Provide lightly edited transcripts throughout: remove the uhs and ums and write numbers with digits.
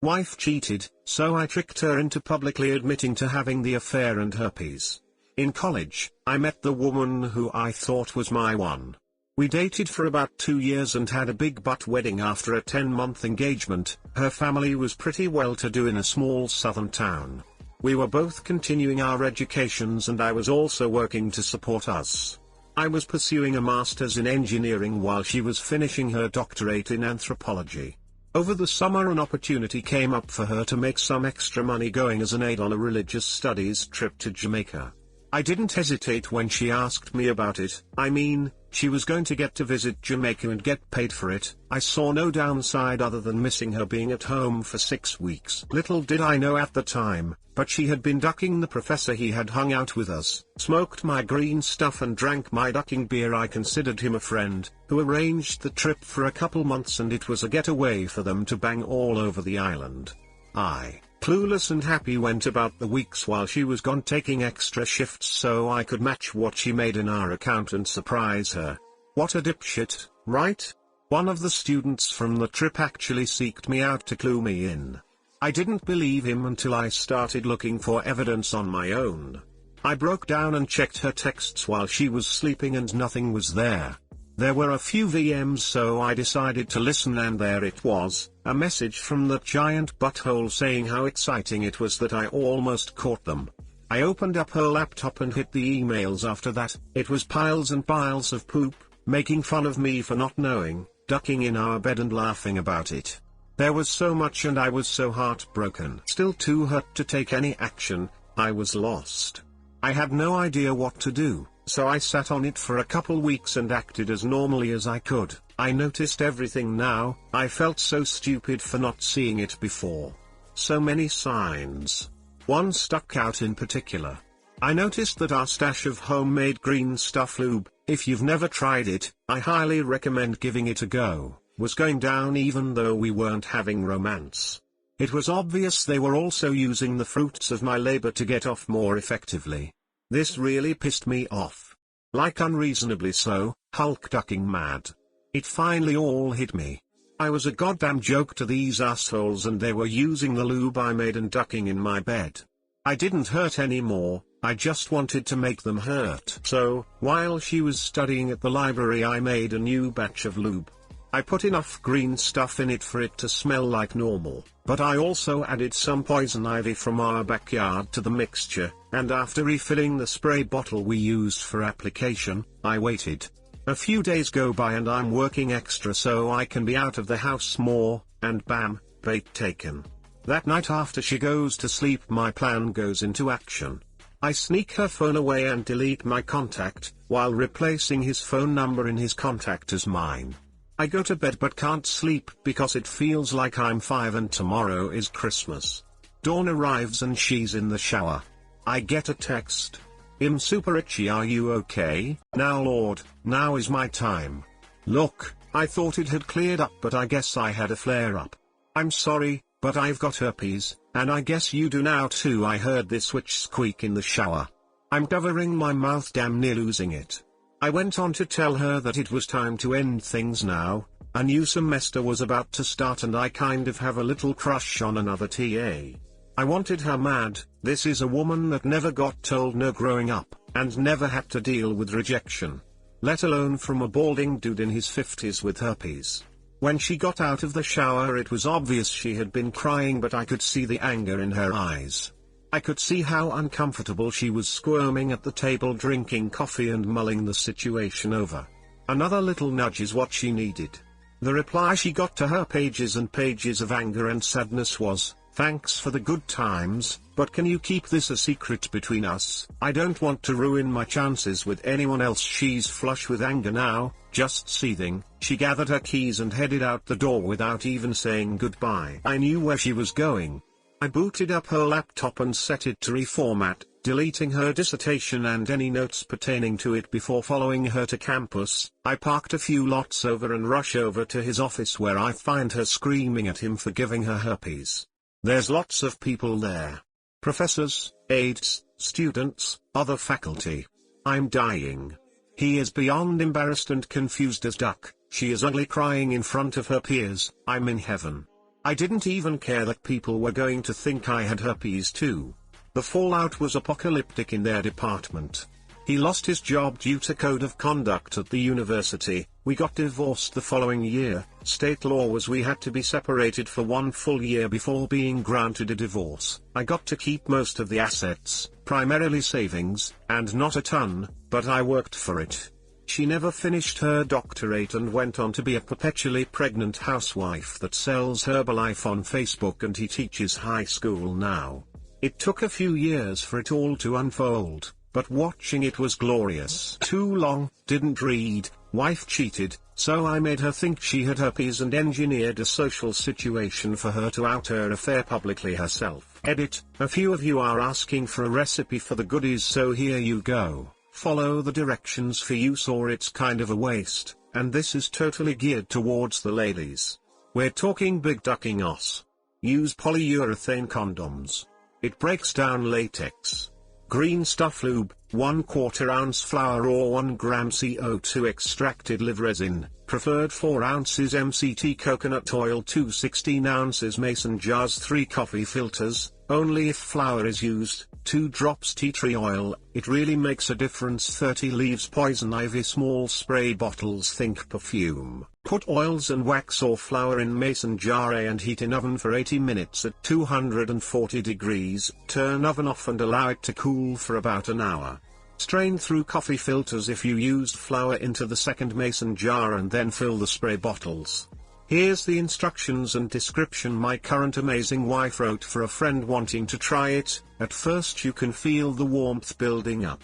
Wife cheated, so I tricked her into publicly admitting to having the affair and herpes. In college, I met the woman who I thought was my one. We dated for about 2 years and had a big butt wedding after a 10-month engagement. Her family was pretty well-to-do in a small southern town. We were both continuing our educations and I was also working to support us. I was pursuing a master's in engineering while she was finishing her doctorate in anthropology. Over the summer an opportunity came up for her to make some extra money going as an aide on a religious studies trip to Jamaica. I didn't hesitate when she asked me about it. I mean, she was going to get to visit Jamaica and get paid for it. I saw no downside other than missing her being at home for 6 weeks. Little did I know at the time, but she had been ducking the professor. He had hung out with us, smoked my green stuff and drank my ducking beer. I considered him a friend, who arranged the trip for a couple months, and it was a getaway for them to bang all over the island. I, clueless and happy, went about the weeks while she was gone, taking extra shifts so I could match what she made in our account and surprise her. What a dipshit, right? One of the students from the trip actually seeked me out to clue me in. I didn't believe him until I started looking for evidence on my own. I broke down and checked her texts while she was sleeping and nothing was there. There were a few VMs, so I decided to listen, and there it was, a message from that giant butthole saying how exciting it was that I almost caught them. I opened up her laptop and hit the emails after that. It was piles and piles of poop, making fun of me for not knowing, ducking in our bed and laughing about it. There was so much and I was so heartbroken. Still too hurt to take any action. I was lost. I had no idea what to do. So I sat on it for a couple weeks and acted as normally as I could. I noticed everything now. I felt so stupid for not seeing it before. So many signs. One stuck out in particular. I noticed that our stash of homemade green stuff lube, if you've never tried it, I highly recommend giving it a go, was going down even though we weren't having romance. It was obvious they were also using the fruits of my labor to get off more effectively. This really pissed me off. Like unreasonably so, Hulk ducking mad. It finally all hit me. I was a goddamn joke to these assholes and they were using the lube I made and ducking in my bed. I didn't hurt anymore, I just wanted to make them hurt. So, while she was studying at the library, I made a new batch of lube. I put enough green stuff in it for it to smell like normal, but I also added some poison ivy from our backyard to the mixture, and after refilling the spray bottle we used for application, I waited. A few days go by and I'm working extra so I can be out of the house more, and bam, bait taken. That night after she goes to sleep, my plan goes into action. I sneak her phone away and delete my contact, while replacing his phone number in his contact as mine. I go to bed but can't sleep because it feels like I'm 5 and tomorrow is Christmas. Dawn arrives and she's in the shower. I get a text. "I'm super itchy, are you okay?" Now Lord, now is my time. Look, I thought it had cleared up but I guess I had a flare-up. I'm sorry, but I've got herpes, and I guess you do now too. I heard this switch squeak in the shower. I'm covering my mouth, damn near losing it. I went on to tell her that it was time to end things now. A new semester was about to start and I kind of have a little crush on another TA. I wanted her mad. This is a woman that never got told no growing up, and never had to deal with rejection. Let alone from a balding dude in his 50s with herpes. When she got out of the shower it was obvious she had been crying, but I could see the anger in her eyes. I could see how uncomfortable she was, squirming at the table drinking coffee and mulling the situation over. Another little nudge is what she needed. The reply she got to her pages and pages of anger and sadness was, "Thanks for the good times, but can you keep this a secret between us? I don't want to ruin my chances with anyone else." She's flush with anger now, just seething. She gathered her keys and headed out the door without even saying goodbye. I knew where she was going. I booted up her laptop and set it to reformat, deleting her dissertation and any notes pertaining to it before following her to campus. I parked a few lots over and rush over to his office, where I find her screaming at him for giving her herpes. There's lots of people there. Professors, aides, students, other faculty. I'm dying. He is beyond embarrassed and confused as duck. She is ugly, crying in front of her peers. I'm in heaven. I didn't even care that people were going to think I had herpes too. The fallout was apocalyptic in their department. He lost his job due to code of conduct at the university, we got divorced the following year, state law was we had to be separated for 1 full year before being granted a divorce. I got to keep most of the assets, primarily savings, and not a ton, but I worked for it. She never finished her doctorate and went on to be a perpetually pregnant housewife that sells Herbalife on Facebook, and he teaches high school now. It took a few years for it all to unfold, but watching it was glorious. Too long, didn't read, wife cheated, so I made her think she had herpes and engineered a social situation for her to out her affair publicly herself. Edit, a few of you are asking for a recipe for the goodies, so here you go. Follow the directions for use or it's kind of a waste, and this is totally geared towards the ladies. We're talking big ducking os. Use polyurethane condoms. It breaks down latex. Green stuff lube, 1/4 ounce flour or 1 gram CO2 extracted live resin, preferred 4 ounces MCT coconut oil, 2 16 ounces mason jars, 3 coffee filters, only if flour is used, 2 drops tea tree oil, it really makes a difference, 30 leaves poison ivy, small spray bottles, think perfume. Put oils and wax or flour in mason jar A and heat in oven for 80 minutes at 240 degrees, turn oven off and allow it to cool for about an hour. Strain through coffee filters if you used flour into the second mason jar and then fill the spray bottles. Here's the instructions and description my current amazing wife wrote for a friend wanting to try it. At first you can feel the warmth building up.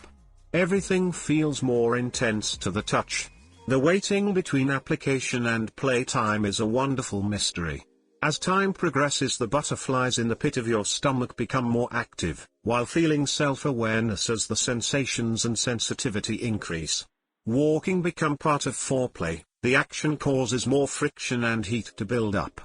Everything feels more intense to the touch. The waiting between application and playtime is a wonderful mystery. As time progresses, the butterflies in the pit of your stomach become more active, while feeling self-awareness as the sensations and sensitivity increase. Walking become part of foreplay, the action causes more friction and heat to build up.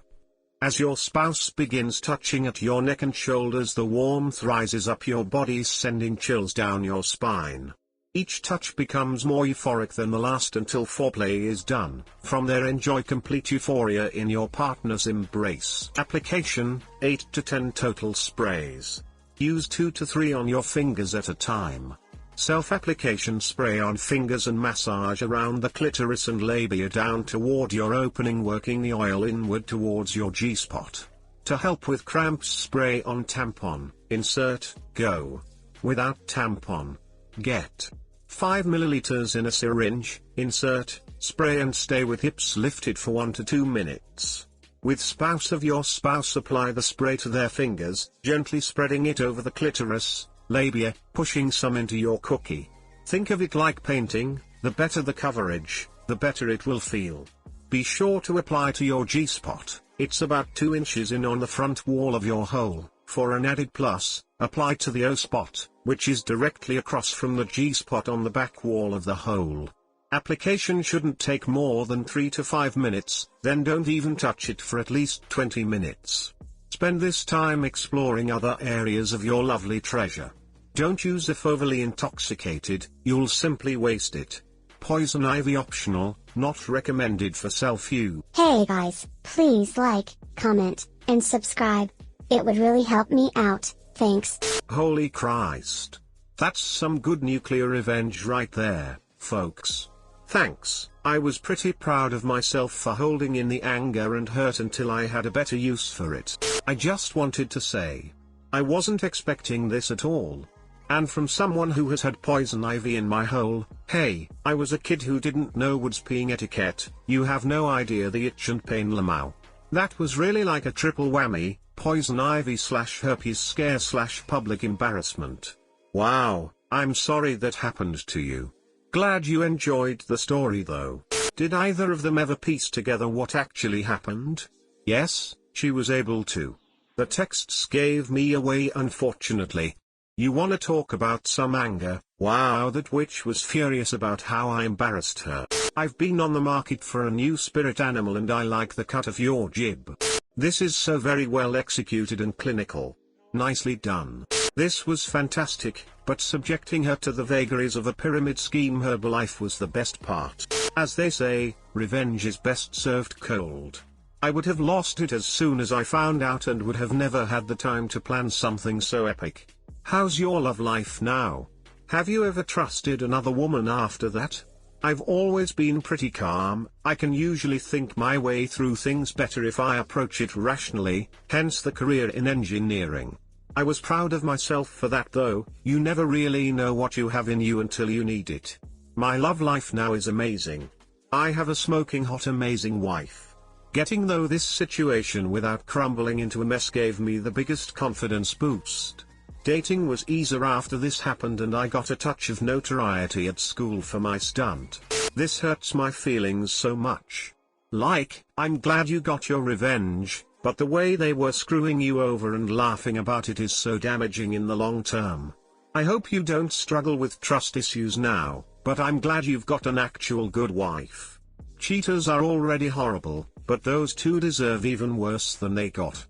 As your spouse begins touching at your neck and shoulders, the warmth rises up your body, sending chills down your spine. Each touch becomes more euphoric than the last until foreplay is done. From there, enjoy complete euphoria in your partner's embrace. Application, 8 to 10 total sprays. Use 2 to 3 on your fingers at a time. Self-application spray on fingers and massage around the clitoris and labia down toward your opening, working the oil inward towards your G-spot. To help with cramps, spray on tampon, insert, go. Without tampon, get. 5 milliliters in a syringe, insert, spray and stay with hips lifted for 1 to 2 minutes. With spouse of your spouse, apply the spray to their fingers, gently spreading it over the clitoris, labia, pushing some into your cookie. Think of it like painting, the better the coverage, the better it will feel. Be sure to apply to your G-spot, it's about 2 inches in on the front wall of your hole. For an added plus, apply to the O-spot, which is directly across from the G-spot on the back wall of the hole. Application shouldn't take more than 3 to 5 minutes, then don't even touch it for at least 20 minutes. Spend this time exploring other areas of your lovely treasure. Don't use if overly intoxicated, you'll simply waste it. Poison ivy optional, not recommended for self-use. Hey guys, please like, comment, and subscribe. It would really help me out, thanks. Holy Christ. That's some good nuclear revenge right there, folks. Thanks, I was pretty proud of myself for holding in the anger and hurt until I had a better use for it. I just wanted to say, I wasn't expecting this at all. And from someone who has had poison ivy in my hole, hey, I was a kid who didn't know woods peeing etiquette, you have no idea the itch and pain lamau. That was really like a triple whammy, poison ivy / herpes scare / public embarrassment. Wow, I'm sorry that happened to you. Glad you enjoyed the story though. Did either of them ever piece together what actually happened? Yes, she was able to. The texts gave me away unfortunately. You wanna talk about some anger? Wow, that witch was furious about how I embarrassed her. I've been on the market for a new spirit animal and I like the cut of your jib. This is so very well executed and clinical. Nicely done. This was fantastic, but subjecting her to the vagaries of a pyramid scheme Herbalife was the best part. As they say, revenge is best served cold. I would have lost it as soon as I found out and would have never had the time to plan something so epic. How's your love life now? Have you ever trusted another woman after that? I've always been pretty calm. I can usually think my way through things better if I approach it rationally, hence the career in engineering. I was proud of myself for that though. You never really know what you have in you until you need it. My love life now is amazing. I have a smoking hot amazing wife. Getting through this situation without crumbling into a mess gave me the biggest confidence boost. Dating was easier after this happened and I got a touch of notoriety at school for my stunt. This hurts my feelings so much. Like, I'm glad you got your revenge, but the way they were screwing you over and laughing about it is so damaging in the long term. I hope you don't struggle with trust issues now, but I'm glad you've got an actual good wife. Cheaters are already horrible, but those two deserve even worse than they got.